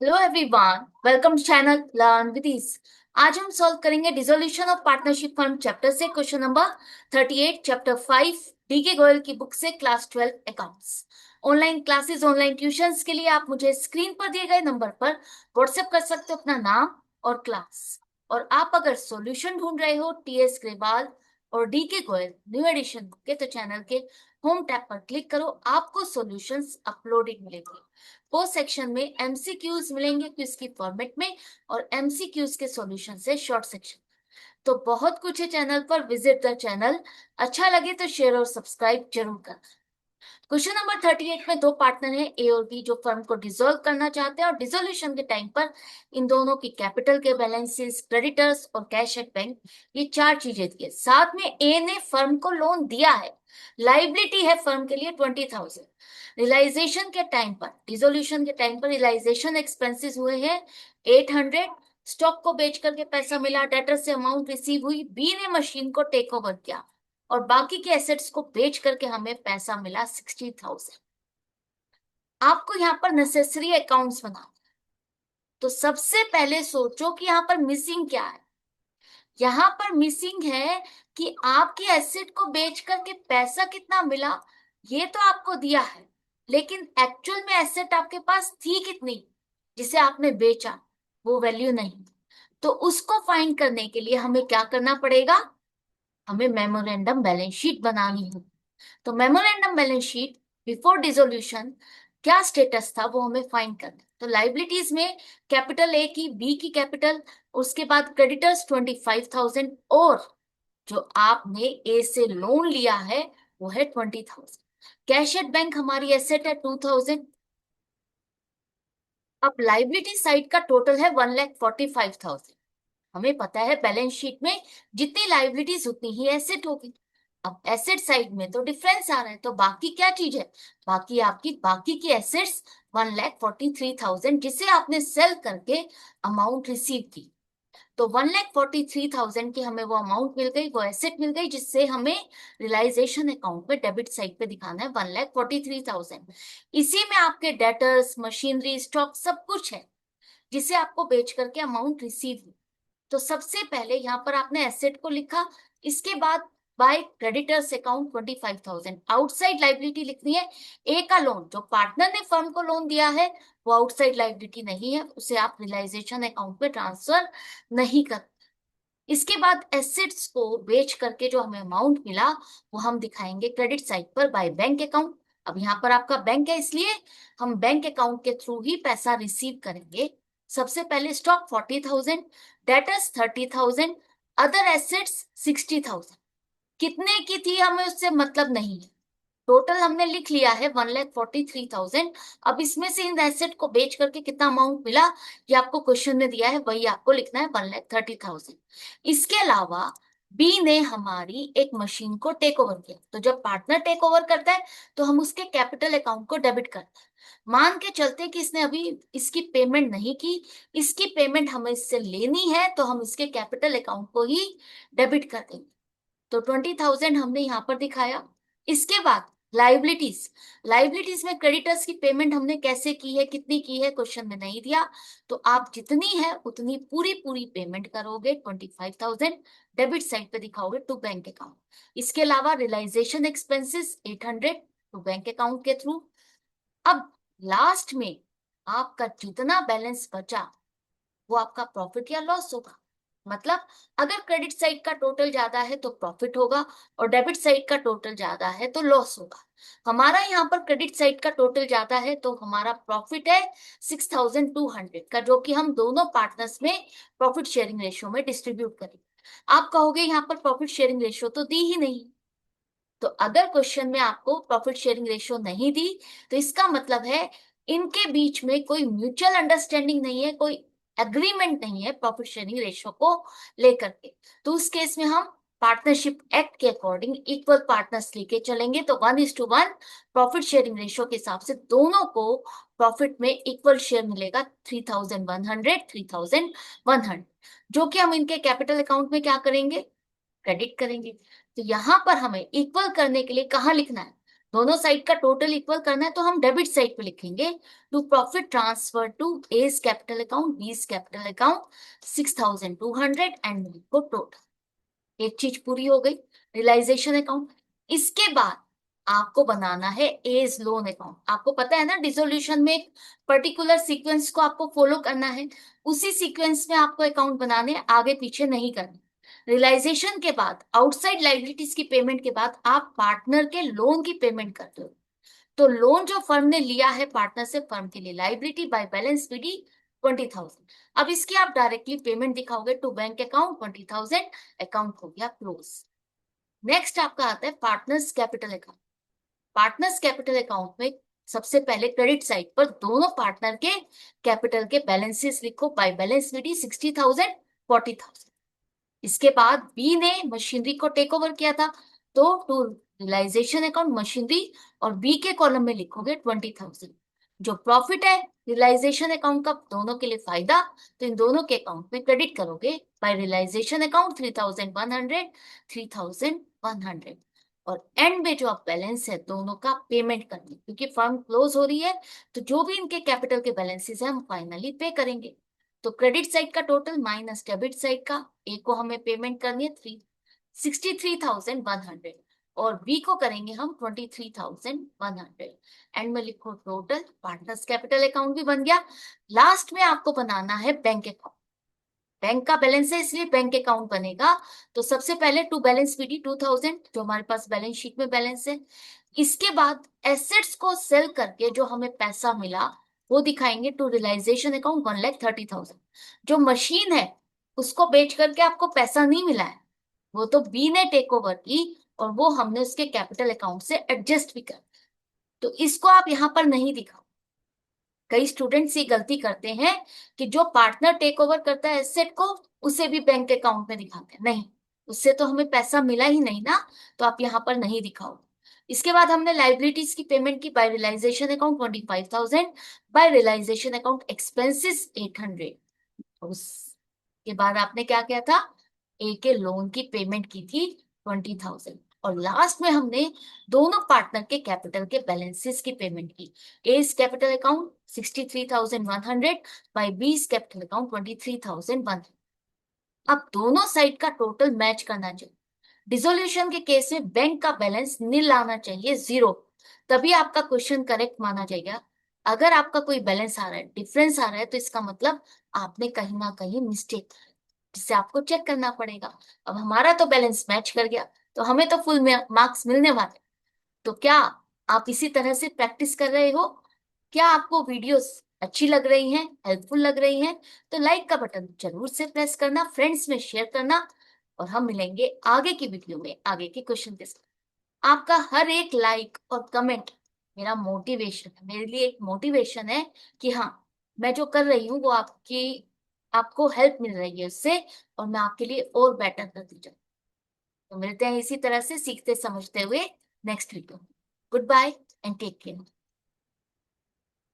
Hello everyone, welcome to channel learn with ease. आज हम solve करेंगे dissolution of partnership firm chapter से question number 38 chapter 5 DK Goyal की book से class 12 accounts. Online classes online tuitions के लिए आप मुझे स्क्रीन पर दिए गए नंबर पर व्हाट्सएप कर सकते हो अपना नाम और क्लास। और आप अगर सॉल्यूशन ढूंढ रहे हो टीएस ग्रेवाल और डीके गोयल न्यू एडिशन के, तो चैनल के होम टैब पर क्लिक करो, आपको सॉल्यूशंस अपलोडेड मिलेंगे। पोस्ट सेक्शन में एमसीक्यूज मिलेंगे क्विज की फॉर्मेट में, और एमसीक्यूज के सॉल्यूशन से शॉर्ट सेक्शन। तो बहुत कुछ है चैनल पर, विजिट द चैनल। अच्छा लगे तो शेयर और सब्सक्राइब जरूर कर। क्वेश्चन नंबर 38 में दो पार्टनर हैं ए और बी, जो फर्म को डिसॉल्व करना चाहते हैं, और डिसोल्यूशन के टाइम पर इन दोनों की कैपिटल के बैलेंसेस, क्रेडिटर्स और कैश एट बैंक, ये चार चीजें दी है। साथ में ए ने फर्म को लोन दिया है, लाइबिलिटी है फर्म के लिए 20,000। रियलाइजेशन के टाइम पर, डिसोल्यूशन के टाइम पर रियलाइजेशन एक्सपेंसेस हुए हैं 800। स्टॉक को बेच करके पैसा मिला, डेटर से अमाउंट रिसीव हुई, बी ने मशीन को टेक ओवर किया, और बाकी के एसेट्स को बेच करके हमें पैसा मिला 60,000। आपको यहाँ पर नेसेसरी अकाउंट्स बना, तो सबसे पहले सोचो कि यहाँ पर मिसिंग क्या है। यहाँ पर मिसिंग है कि आपके एसेट को बेच करके पैसा कितना मिला, ये तो आपको दिया है, लेकिन एक्चुअल में एसेट आपके पास थी कितनी जिसे आपने बेचा, वो वैल्यू नहीं। तो उसको फाइंड करने के लिए हमें क्या करना पड़ेगा, हमें मेमोरेंडम बैलेंस शीट बनानी होगी। तो memorandum balance sheet before dissolution क्या स्टेटस था वो हमें फाइंड करना है। तो लाइबिलिटीज में कैपिटल ए की, बी की कैपिटल, उसके बाद क्रेडिटर्स 25,000, और जो आपने ए से लोन लिया है वो है 20,000। कैश एट बैंक हमारी एसेट है 2,000। अब लाइबिलिटी साइड का टोटल है 1,45,000। हमें पता है बैलेंस शीट में जितनी लाइबिलिटीज उतनी ही एसेट होगी। अब एसेट साइड में तो डिफरेंस आ रहा है, तो बाकी क्या चीज है, बाकी आपकी बाकी की एसेट्स 1,43,000, जिसे आपने सेल करके अमाउंट रिसीव की। तो 1,43,000 की हमें वो अमाउंट मिल गई, वो एसेट मिल गई, जिससे हमें रियलाइजेशन अकाउंट में डेबिट साइड पे दिखाना है 1,43,000। इसी में आपके डेटर्स, मशीनरी, स्टॉक सब कुछ है, जिसे आपको बेच करके अमाउंट रिसीव हुई। तो सबसे पहले यहाँ पर आपने एसेट को लिखा, इसके बाद by creditors account 25,000 outside liability लिखनी है। ए का लोन, जो पार्टनर ने फर्म को लोन दिया है, वो आउटसाइड लाइबिलिटी नहीं है, उसे आप रियलाइजेशन अकाउंट में ट्रांसफर नहीं कर। इसके बाद एसेट्स को बेच करके जो हमें अमाउंट मिला वो हम दिखाएंगे क्रेडिट साइड पर बाय बैंक अकाउंट। अब यहाँ पर आपका बैंक है, इसलिए हम बैंक अकाउंट के थ्रू ही पैसा रिसीव करेंगे। सबसे पहले स्टॉक 40,000, डेटर्स 30,000, अदर एसेट्स 60,000। कितने की थी हमें उससे मतलब नहीं है, टोटल हमने लिख लिया है 1,43,000। अब इसमें से इन एसेट को बेच करके कितना अमाउंट मिला, ये आपको क्वेश्चन में दिया है, वही आपको लिखना है 1,30,000। इसके अलावा बी ने हमारी एक मशीन को टेक ओवर किया, तो जब पार्टनर टेक ओवर करता है तो हम उसके कैपिटल अकाउंट को डेबिट करते हैं। मान के चलते कि इसने अभी इसकी पेमेंट नहीं की, इसकी पेमेंट हमें इससे लेनी है, तो हम इसके कैपिटल अकाउंट को ही डेबिट कर देंगे। तो 20,000 हमने यहाँ पर दिखाया। इसके बाद लाइबिलिटीज, लाइबिलिटीज में क्रेडिटर्स की पेमेंट हमने कैसे की है, कितनी की है, क्वेश्चन में नहीं दिया, तो आप जितनी है उतनी पूरी पूरी पेमेंट करोगे 25,000, डेबिट साइड पे दिखाओगे टू बैंक अकाउंट। इसके अलावा realisation expenses 800 to bank account के थ्रू। अब लास्ट में आपका जितना बैलेंस बचा वो आपका प्रॉफिट या लॉस होगा। मतलब अगर क्रेडिट साइड का टोटल ज्यादा है तो प्रॉफिट होगा, और डेबिट साइड का टोटल ज्यादा है तो लॉस होगा। हमारा यहाँ पर क्रेडिट साइड का टोटल ज्यादा है, तो हमारा प्रॉफिट है 6,200 का, जो कि हम दोनों पार्टनर्स में प्रॉफिट शेयरिंग रेशियो में डिस्ट्रीब्यूट करेंगे। आप कहोगे यहाँ पर प्रॉफिट शेयरिंग रेशियो तो दी ही नहीं। तो अगर क्वेश्चन में आपको प्रॉफिट शेयरिंग रेशियो नहीं दी, तो इसका मतलब है इनके बीच में कोई म्यूचुअल अंडरस्टैंडिंग नहीं है, कोई एग्रीमेंट नहीं है प्रॉफिट शेयरिंग रेशियो को लेकर के। तो उस केस में हम पार्टनरशिप एक्ट के अकॉर्डिंग इक्वल पार्टनर्स लेके चलेंगे, तो 1:1 प्रॉफिट शेयरिंग रेशियो के हिसाब से दोनों को प्रॉफिट में इक्वल शेयर मिलेगा, 3,100 3,100, जो कि हम इनके कैपिटल अकाउंट में क्या करेंगे, क्रेडिट करेंगे। तो यहां पर हमें इक्वल करने के लिए कहाँ लिखना है, दोनों साइड का टोटल इक्वल करना है तो हम डेबिट साइड पे लिखेंगे to profit transfer to A's capital account B's capital account 6200 and लिखो टोटल। एक चीज पूरी हो गई, रियलाइजेशन अकाउंट। इसके बाद आपको बनाना है एज लोन अकाउंट। आपको पता है ना डिसोल्यूशन में एक पर्टिकुलर सीक्वेंस को आपको फॉलो करना है, उसी सीक्वेंस में आपको अकाउंट बनाने, आगे पीछे नहीं करना। रियलाइजेशन के बाद आउटसाइड लाइबिलिटीज की पेमेंट के बाद आप पार्टनर के लोन की पेमेंट करते हो। तो लोन जो फर्म ने लिया है पार्टनर से, फर्म के लिए लाइबिलिटी बाय बैलेंस पीडी 20,000। अब इसकी आप डायरेक्टली पेमेंट दिखाओगे टू बैंक अकाउंट 20,000, अकाउंट हो गया क्लोज। नेक्स्ट आपका आता है partners capital account. Partners capital account में सबसे पहले क्रेडिट साइड पर दोनों पार्टनर के कैपिटल के बैलेंसेस लिखो बाय बैलेंस पीडी 60,000, 40,000। इसके बाद बी ने मशीनरी को टेक ओवर किया था, तो टू रियलाइजेशन अकाउंट मशीनरी और बी के कॉलम में लिखोगे 20,000। जो प्रॉफिट है रियलाइजेशन अकाउंट का दोनों के लिए फायदा, तो इन दोनों के अकाउंट में क्रेडिट करोगे बाय रियलाइजेशन अकाउंट 3,100, 3,100। और एंड में जो आप बैलेंस है दोनों का पेमेंट करनी, क्योंकि फर्म क्लोज हो रही है तो जो भी इनके कैपिटल के बैलेंसेस है हम फाइनली पे करेंगे। तो क्रेडिट साइड का टोटल माइनस डेबिट साइड का, ए को हमें पेमेंट करनी है 63,100 और बी को करेंगे हम 23,100। एंड में लिखो टोटल, पार्टनर्स कैपिटल अकाउंट भी बन गया। लास्ट में आपको बनाना है बैंक अकाउंट। बैंक का बैलेंस है इसलिए बैंक अकाउंट बनेगा। तो सबसे पहले टू बैलेंस पीडी 2,000 जो हमारे पास बैलेंस शीट में बैलेंस है। इसके बाद एसेट्स को सेल करके जो हमें पैसा मिला वो दिखाएंगे टू रियलाइजेशन अकाउंट 1,30,000। जो मशीन है उसको बेच करके आपको पैसा नहीं मिला है, वो तो बी ने टेक ओवर की और वो हमने उसके कैपिटल अकाउंट से एडजस्ट भी कर, तो इसको आप यहाँ पर नहीं दिखाओ। कई स्टूडेंट्स ये गलती करते हैं कि जो पार्टनर टेक ओवर करता है एसेट को उसे भी बैंक अकाउंट में दिखाते हैं, नहीं, उससे तो हमें पैसा मिला ही नहीं ना, तो आप यहाँ पर नहीं दिखाओ। इसके बाद हमने लाइबिलिटीज की पेमेंट की by realisation account 25,000, by realisation account expenses 800। उसके बाद आपने क्या किया था, ए के लोन की पेमेंट की थी 20,000 और लास्ट में हमने दोनों पार्टनर के कैपिटल के बैलेंसेस की पेमेंट की। A's capital account 63,100 by B's capital account 23,100। अब दोनों साइड का टोटल मैच करना चाहिए। डिसोल्यूशन के केस में बैंक का बैलेंस नील आना चाहिए, जीरो, तभी आपका क्वेश्चन करेक्ट माना जाएगा। अगर आपका कोई बैलेंस आ रहा है, डिफरेंस आ रहा है, तो इसका मतलब आपने कहीं ना कहीं मिस्टेक, जिससे आपको चेक करना पड़ेगा। अब हमारा तो बैलेंस मैच कर गया तो हमें तो फुल मार्क्स मिलने वाले। तो क्या आप इसी तरह से प्रैक्टिस कर रहे हो? क्या आपको वीडियोस अच्छी लग रही हैं, हेल्पफुल लग रही हैं? तो लाइक का बटन जरूर से प्रेस करना, फ्रेंड्स में शेयर करना, और हम मिलेंगे आगे की वीडियो में आगे के क्वेश्चन के साथ। आपका हर एक लाइक और कमेंट मेरा मोटिवेशन है, मेरे लिए एक मोटिवेशन है कि हाँ, मैं जो कर रही हूँ वो आपको हेल्प मिल रही है उससे, और मैं आपके लिए और बेटर करती जाऊँ। तो मिलते हैं इसी तरह से सीखते समझते हुए next video. Goodbye and take care.